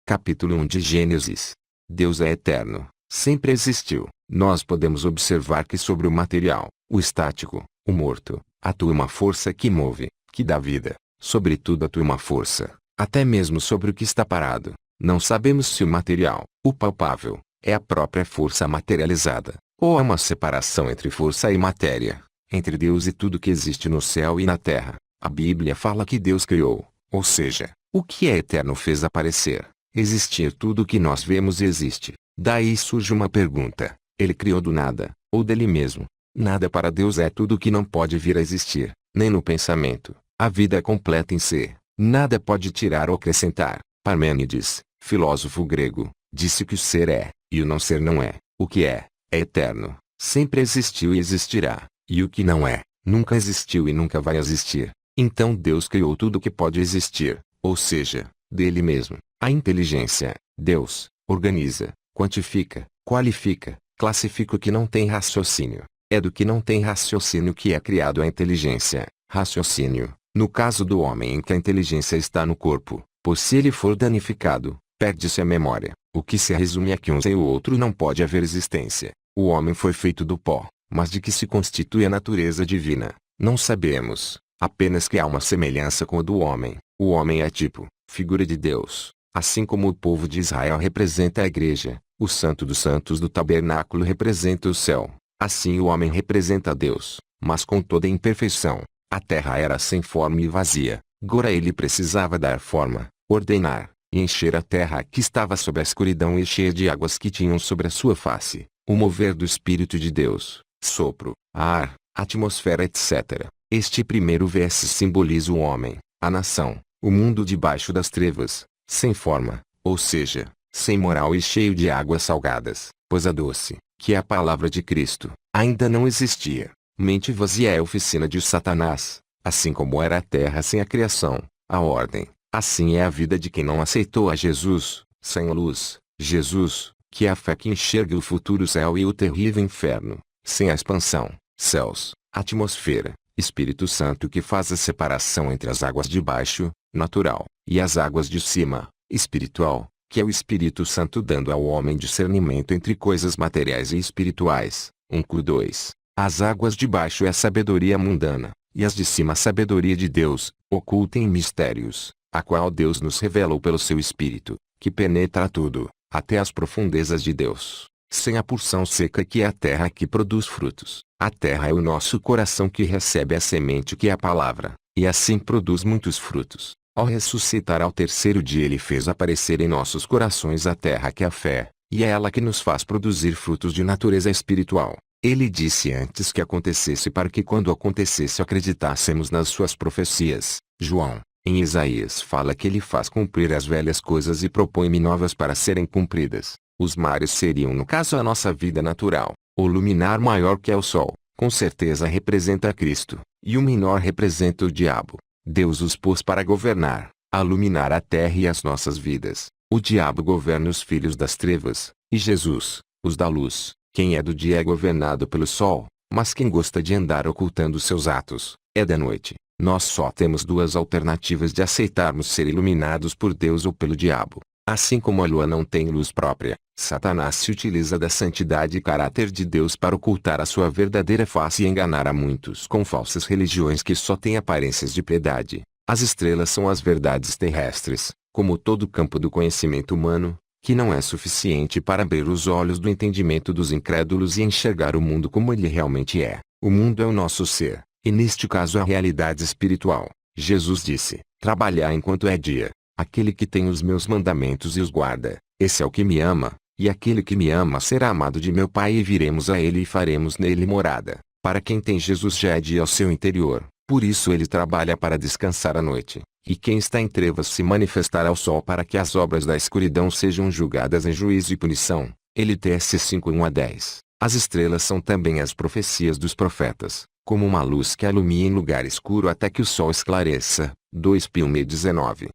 Capítulo 1 de Gênesis. Deus é eterno, sempre existiu. Nós podemos observar que sobre o material, o estático, o morto, atua uma força que move, que dá vida. Sobretudo atua uma força, até mesmo sobre o que está parado. Não sabemos se o material, o palpável, é a própria força materializada, ou há uma separação entre força e matéria, entre Deus e tudo que existe no céu e na terra. A Bíblia fala que Deus criou, ou seja, o que é eterno fez aparecer, existir tudo o que nós vemos existe. Daí surge uma pergunta: ele criou do nada, ou dele mesmo? Nada para Deus é tudo o que não pode vir a existir, nem no pensamento. A vida é completa em si, nada pode tirar ou acrescentar. Parmênides, filósofo grego, disse que o ser é, e o não ser não é. O que é eterno, sempre existiu e existirá, e o que não é, nunca existiu e nunca vai existir. Então Deus criou tudo o que pode existir, ou seja, dele mesmo. A inteligência, Deus, organiza, quantifica, qualifica, classifica o que não tem raciocínio. É do que não tem raciocínio que é criado a inteligência, raciocínio. No caso do homem em que a inteligência está no corpo, pois se ele for danificado, perde-se a memória, o que se resume a que um sem o outro não pode haver existência. O homem foi feito do pó, mas de que se constitui a natureza divina, não sabemos, apenas que há uma semelhança com a do homem. O homem é tipo, figura de Deus, assim como o povo de Israel representa a igreja, o santo dos santos do tabernáculo representa o céu, assim o homem representa a Deus, mas com toda a imperfeição. A terra era sem forma e vazia, agora ele precisava dar forma, ordenar, e encher a terra que estava sob a escuridão e cheia de águas que tinham sobre a sua face, o mover do Espírito de Deus, sopro, ar, atmosfera etc. Este primeiro verso simboliza o homem, a nação, o mundo debaixo das trevas, sem forma, ou seja, sem moral e cheio de águas salgadas, pois a doce, que é a palavra de Cristo, ainda não existia. Mente vazia é a oficina de Satanás, assim como era a terra sem a criação, a ordem, assim é a vida de quem não aceitou a Jesus, sem luz, Jesus, que é a fé que enxerga o futuro céu e o terrível inferno, sem a expansão, céus, atmosfera, Espírito Santo que faz a separação entre as águas de baixo, natural, e as águas de cima, espiritual, que é o Espírito Santo dando ao homem discernimento entre coisas materiais e espirituais. 1:2. As águas de baixo é a sabedoria mundana, e as de cima a sabedoria de Deus, oculta em mistérios, a qual Deus nos revelou pelo seu Espírito, que penetra tudo, até as profundezas de Deus. Sem a porção seca que é a terra que produz frutos. A terra é o nosso coração que recebe a semente que é a palavra, e assim produz muitos frutos. Ao ressuscitar ao terceiro dia ele fez aparecer em nossos corações a terra que é a fé, e é ela que nos faz produzir frutos de natureza espiritual. Ele disse antes que acontecesse para que quando acontecesse acreditássemos nas suas profecias. João, em Isaías fala que ele faz cumprir as velhas coisas e propõe novas para serem cumpridas. Os mares seriam no caso a nossa vida natural. O luminar maior que é o sol, com certeza representa Cristo, e o menor representa o diabo. Deus os pôs para governar, iluminar a terra e as nossas vidas. O diabo governa os filhos das trevas, e Jesus, os da luz. Quem é do dia é governado pelo sol, mas quem gosta de andar ocultando seus atos, é da noite. Nós só temos duas alternativas de aceitarmos ser iluminados por Deus ou pelo diabo. Assim como a lua não tem luz própria, Satanás se utiliza da santidade e caráter de Deus para ocultar a sua verdadeira face e enganar a muitos com falsas religiões que só têm aparências de piedade. As estrelas são as verdades terrestres, como todo o campo do conhecimento humano, que não é suficiente para abrir os olhos do entendimento dos incrédulos e enxergar o mundo como ele realmente é. O mundo é o nosso ser, e neste caso a realidade espiritual. Jesus disse: trabalhar enquanto é dia. Aquele que tem os meus mandamentos e os guarda, esse é o que me ama, e aquele que me ama será amado de meu Pai e viremos a ele e faremos nele morada. Para quem tem Jesus já é dia ao seu interior, por isso ele trabalha para descansar à noite, e quem está em trevas se manifestará ao sol para que as obras da escuridão sejam julgadas em juízo e punição. LTS 5:1-10. As estrelas são também as profecias dos profetas, como uma luz que alumia em lugar escuro até que o sol esclareça. 2 Pio 19.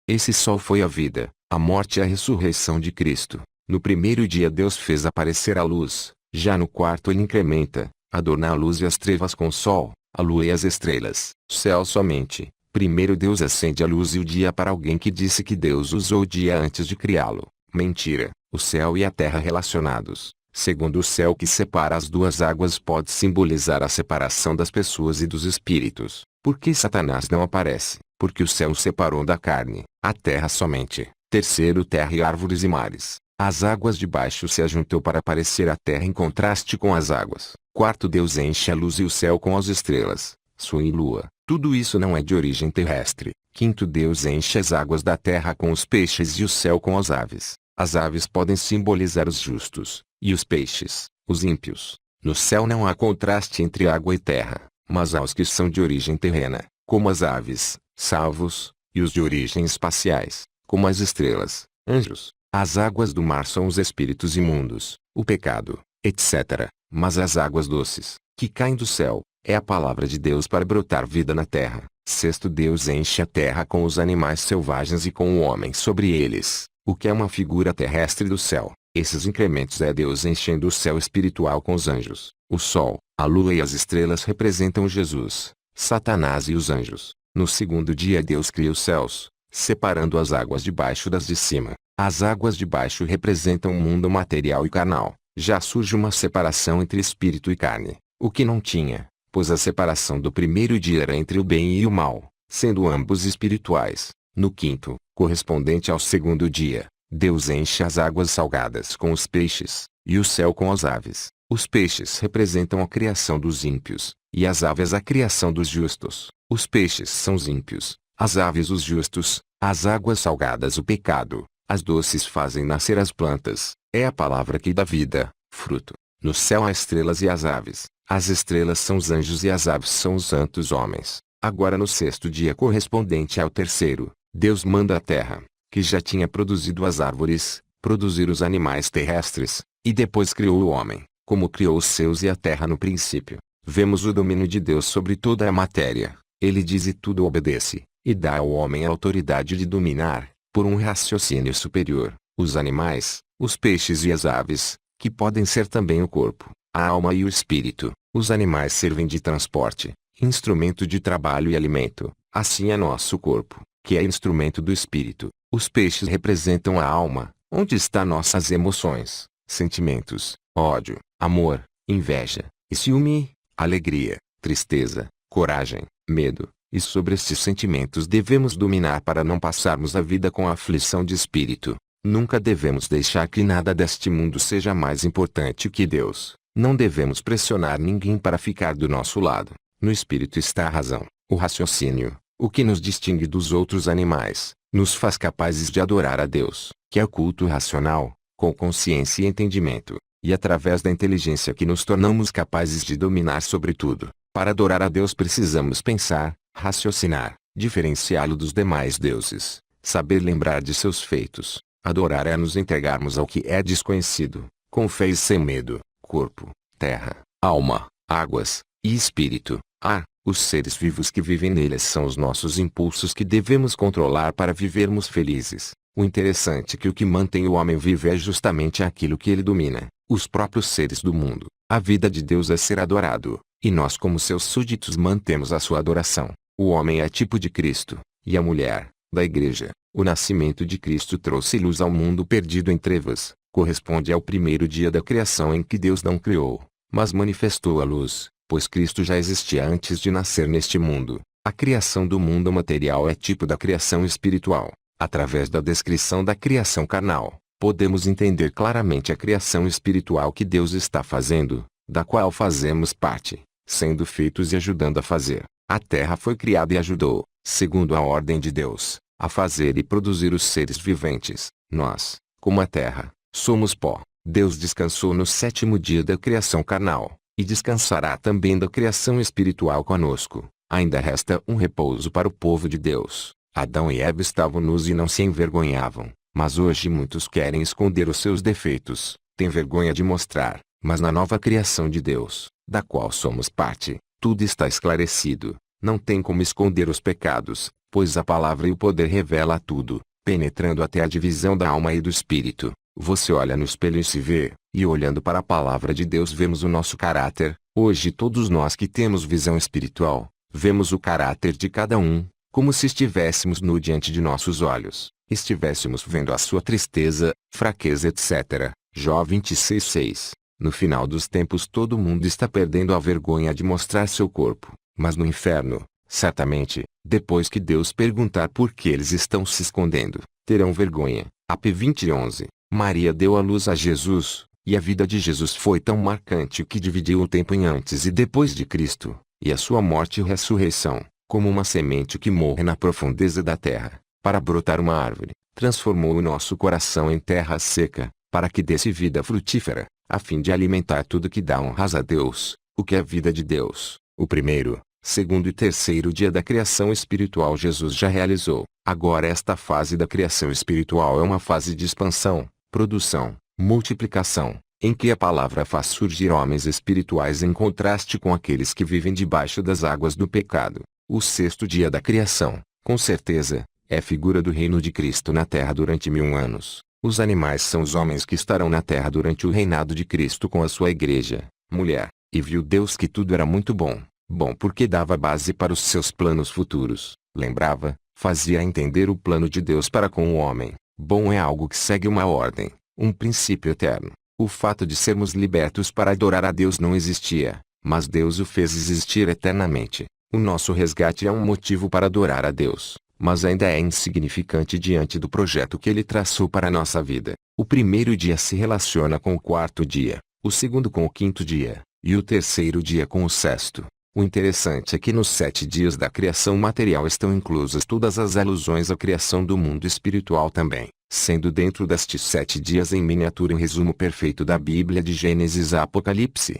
Esse sol foi a vida, a morte e a ressurreição de Cristo. No primeiro dia Deus fez aparecer a luz, já no quarto ele incrementa, adorna a luz e as trevas com o sol, a lua e as estrelas. Céu somente, Primeiro Deus acende a luz e o dia para alguém que disse que Deus usou o dia antes de criá-lo. Mentira. O céu e a terra relacionados. Segundo, o céu que separa as duas águas pode simbolizar a separação das pessoas e dos espíritos. Por que Satanás não aparece? Porque o céu o separou da carne, a terra somente. Terceiro, terra e árvores e mares. As águas de baixo se ajuntou para aparecer a terra em contraste com as águas. Quarto, Deus enche a luz e o céu com as estrelas, sol e lua. Tudo isso não é de origem terrestre. Quinto, Deus enche as águas da terra com os peixes e o céu com as aves. As aves podem simbolizar os justos, e os peixes, os ímpios. No céu não há contraste entre água e terra, mas há os que são de origem terrena, como as aves, salvos, e os de origem espaciais, como as estrelas, anjos. As águas do mar são os espíritos imundos, o pecado, etc. Mas as águas doces, que caem do céu, é a palavra de Deus para brotar vida na terra. Sexto, Deus enche a terra com os animais selvagens e com o homem sobre eles, o que é uma figura terrestre do céu. Esses incrementos é Deus enchendo o céu espiritual com os anjos. O sol, a lua e as estrelas representam Jesus, Satanás e os anjos. No segundo dia Deus cria os céus, separando as águas de baixo das de cima. As águas de baixo representam o mundo material e carnal. Já surge uma separação entre espírito e carne, o que não tinha, pois a separação do primeiro dia era entre o bem e o mal, sendo ambos espirituais. No quinto, correspondente ao segundo dia, Deus enche as águas salgadas com os peixes, e o céu com as aves. Os peixes representam a criação dos ímpios, e as aves a criação dos justos. Os peixes são os ímpios, as aves os justos, as águas salgadas o pecado, as doces fazem nascer as plantas, é a palavra que dá vida, fruto. No céu há estrelas e as aves, as estrelas são os anjos e as aves são os santos homens. Agora no sexto dia correspondente ao terceiro, Deus manda a terra, que já tinha produzido as árvores, produzir os animais terrestres, e depois criou o homem, como criou os céus e a terra no princípio. Vemos o domínio de Deus sobre toda a matéria. Ele diz e tudo obedece, e dá ao homem a autoridade de dominar, por um raciocínio superior, os animais, os peixes e as aves, que podem ser também o corpo, a alma e o espírito. Os animais servem de transporte, instrumento de trabalho e alimento, assim é nosso corpo, que é instrumento do espírito. Os peixes representam a alma, onde estão nossas emoções, sentimentos, ódio, amor, inveja, e ciúme, alegria, tristeza, coragem, medo, e sobre estes sentimentos devemos dominar para não passarmos a vida com aflição de espírito. Nunca devemos deixar que nada deste mundo seja mais importante que Deus. Não devemos pressionar ninguém para ficar do nosso lado. No espírito está a razão, o raciocínio, o que nos distingue dos outros animais, nos faz capazes de adorar a Deus, que é o culto racional, com consciência e entendimento, e através da inteligência que nos tornamos capazes de dominar sobre tudo. Para adorar a Deus precisamos pensar, raciocinar, diferenciá-lo dos demais deuses, saber lembrar de seus feitos. Adorar é nos entregarmos ao que é desconhecido, com fé e sem medo. Corpo, terra, alma, águas, e espírito, ar. Os seres vivos que vivem neles são os nossos impulsos que devemos controlar para vivermos felizes. O interessante é que o que mantém o homem vivo é justamente aquilo que ele domina, os próprios seres do mundo. A vida de Deus é ser adorado, e nós como seus súditos mantemos a sua adoração. O homem é tipo de Cristo, e a mulher, da Igreja. O nascimento de Cristo trouxe luz ao mundo perdido em trevas. Corresponde ao primeiro dia da criação em que Deus não criou, mas manifestou a luz, pois Cristo já existia antes de nascer neste mundo. A criação do mundo material é tipo da criação espiritual. Através da descrição da criação carnal, podemos entender claramente a criação espiritual que Deus está fazendo, da qual fazemos parte, sendo feitos e ajudando a fazer. A terra foi criada e ajudou, segundo a ordem de Deus, a fazer e produzir os seres viventes. Nós, como a terra, somos pó. Deus descansou no sétimo dia da criação carnal, e descansará também da criação espiritual conosco. Ainda resta um repouso para o povo de Deus. Adão e Eva estavam nus e não se envergonhavam, mas hoje muitos querem esconder os seus defeitos, têm vergonha de mostrar, mas na nova criação de Deus, da qual somos parte, tudo está esclarecido. Não tem como esconder os pecados, pois a palavra e o poder revela tudo, penetrando até a divisão da alma e do espírito. Você olha no espelho e se vê, e olhando para a palavra de Deus vemos o nosso caráter. Hoje todos nós que temos visão espiritual, vemos o caráter de cada um, como se estivéssemos nu diante de nossos olhos, estivéssemos vendo a sua tristeza, fraqueza etc. Jó 26:6. No final dos tempos todo mundo está perdendo a vergonha de mostrar seu corpo, mas no inferno, certamente, depois que Deus perguntar por que eles estão se escondendo, terão vergonha. AP 20:11. Maria deu à luz a Jesus, e a vida de Jesus foi tão marcante que dividiu o tempo em antes e depois de Cristo, e a sua morte e ressurreição, como uma semente que morre na profundeza da terra, para brotar uma árvore, transformou o nosso coração em terra seca, para que desse vida frutífera, a fim de alimentar tudo que dá honras a Deus, o que é a vida de Deus. O primeiro, segundo e terceiro dia da criação espiritual Jesus já realizou. Agora esta fase da criação espiritual é uma fase de expansão, produção, multiplicação, em que a palavra faz surgir homens espirituais em contraste com aqueles que vivem debaixo das águas do pecado. O sexto dia da criação, com certeza, é figura do reino de Cristo na terra durante 1000 anos. Os animais são os homens que estarão na terra durante o reinado de Cristo com a sua igreja, mulher, e viu Deus que tudo era muito bom, bom porque dava base para os seus planos futuros, lembrava, fazia entender o plano de Deus para com o homem. Bom é algo que segue uma ordem, um princípio eterno. O fato de sermos libertos para adorar a Deus não existia, mas Deus o fez existir eternamente. O nosso resgate é um motivo para adorar a Deus, mas ainda é insignificante diante do projeto que Ele traçou para a nossa vida. O primeiro dia se relaciona com o quarto dia, o segundo com o quinto dia, e o terceiro dia com o sexto. O interessante é que nos 7 dias da criação material estão inclusas todas as alusões à criação do mundo espiritual também, sendo dentro destes 7 dias em miniatura um resumo perfeito da Bíblia de Gênesis a Apocalipse.